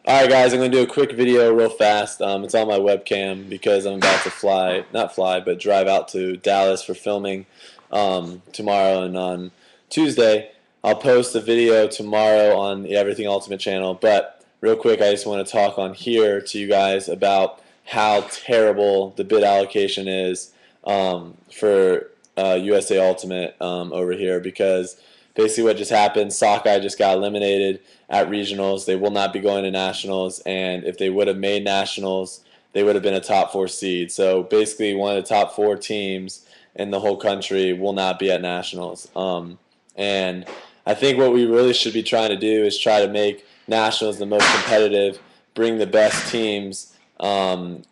Alright guys, I'm going to do a quick video real fast. It's on my webcam because I'm about to but drive out to Dallas for filming tomorrow, and on Tuesday I'll post a video tomorrow on the Everything Ultimate channel. But real quick, I just want to talk on here to you guys about how terrible the bid allocation is for USA Ultimate over here, because basically what just happened, sockeye just got eliminated at regionals. They will not be going to nationals, and if they would have made nationals, they would have been a top 4 seed. So basically one of the top 4 teams in the whole country will not be at nationals. And I think what we really should be trying to do is try to make nationals the most competitive, bring the best teams. And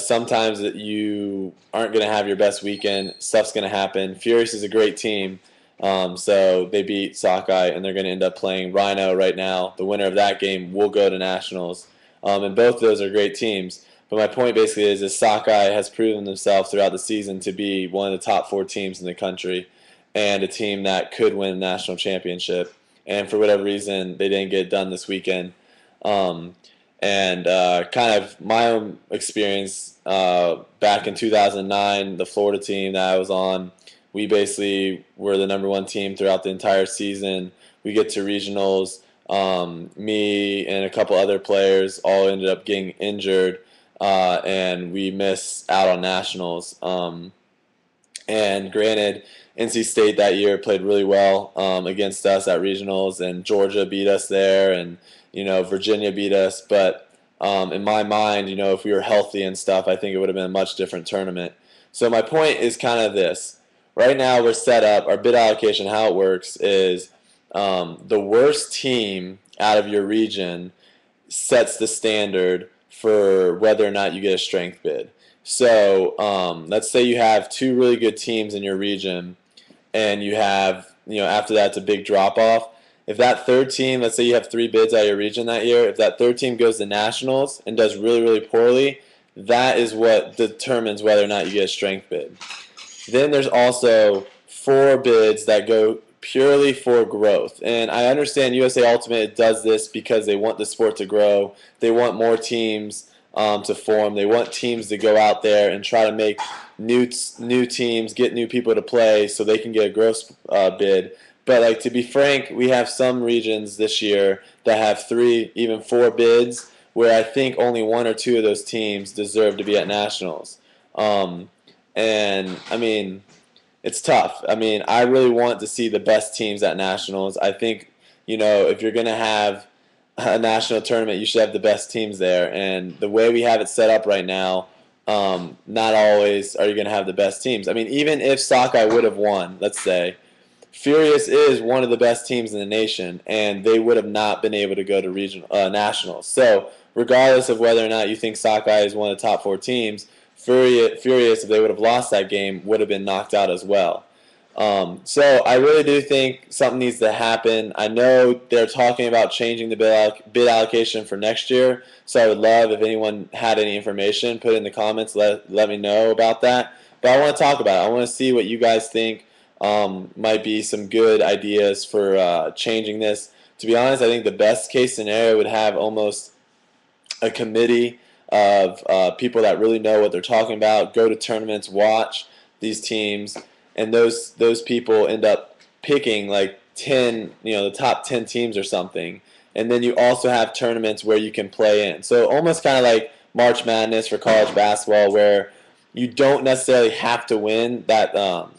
sometimes that you aren't going to have your best weekend. Stuff's going to happen. Furious is a great team. So they beat Sockeye, and they're going to end up playing Rhino right now. The winner of that game will go to nationals. And both of those are great teams. But my point basically is Sockeye has proven themselves throughout the season to be one of the top 4 teams in the country, and a team that could win a national championship. And for whatever reason, they didn't get it done this weekend. And kind of my own experience back in 2009, the Florida team that I was on, we basically were the #1 team throughout the entire season. We get to regionals. Me and a couple other players all ended up getting injured, and we missed out on nationals. And granted, NC State that year played really well against us at regionals, and Georgia beat us there, and Virginia beat us. But in my mind, if we were healthy and stuff, I think it would have been a much different tournament. So my point is kind of this. Right now we're set up, our bid allocation, how it works is the worst team out of your region sets the standard for whether or not you get a strength bid. So let's say you have 2 really good teams in your region, and you have, after that it's a big drop-off. If that third team, let's say you have 3 bids out of your region that year, if that third team goes to nationals and does really, really poorly, that is what determines whether or not you get a strength bid. Then there's also 4 bids that go purely for growth. And I understand USA Ultimate does this because they want the sport to grow. They want more teams to form. They want teams to go out there and try to make new teams, get new people to play so they can get a growth bid. But to be frank, we have some regions this year that have 3, even 4 bids, where I think only 1 or 2 of those teams deserve to be at nationals. And I mean, it's tough. I mean, I really want to see the best teams at nationals. I think, if you're going to have a national tournament, you should have the best teams there. And the way we have it set up right now, not always are you going to have the best teams. I mean, even if Sockeye would have won, let's say, Furious is one of the best teams in the nation, and they would have not been able to go to regional nationals. So regardless of whether or not you think Sockeye is one of the top 4 teams, Furious, if they would have lost that game, would have been knocked out as well. So I really do think something needs to happen. I know they're talking about changing the bid allocation for next year, so I would love if anyone had any information, put it in the comments, let me know about that. But I want to talk about it. I want to see what you guys think might be some good ideas for changing this. To be honest, I think the best case scenario would have almost a committee of people that really know what they're talking about, go to tournaments, watch these teams, and those people end up picking like 10, the top 10 teams or something. And then you also have tournaments where you can play in. So almost kind of like March Madness for college basketball, where you don't necessarily have to win that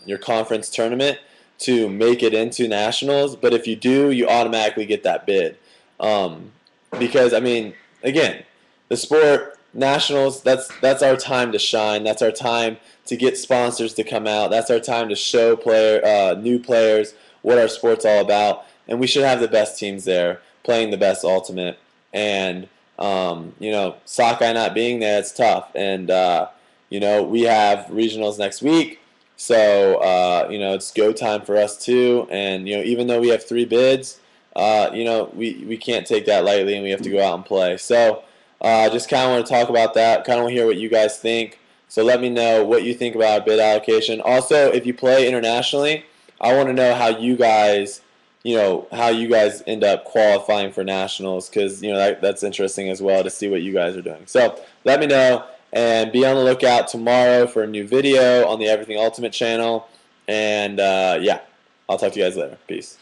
your conference tournament to make it into nationals, but if you do, you automatically get that bid. Because I mean, again, the sport, nationals, that's our time to shine. That's our time to get sponsors to come out. That's our time to show new players what our sport's all about. And we should have the best teams there playing the best ultimate. And Sockeye not being there, it's tough. And we have regionals next week, so it's go time for us too. And even though we have 3 bids, we can't take that lightly, and we have to go out and play. So just kind of want to talk about that. Kind of want to hear what you guys think. So let me know what you think about bid allocation. Also, if you play internationally, I want to know how you guys how you guys end up qualifying for nationals, because that's interesting as well to see what you guys are doing. So let me know, and be on the lookout tomorrow for a new video on the Everything Ultimate channel. And yeah, I'll talk to you guys later. Peace.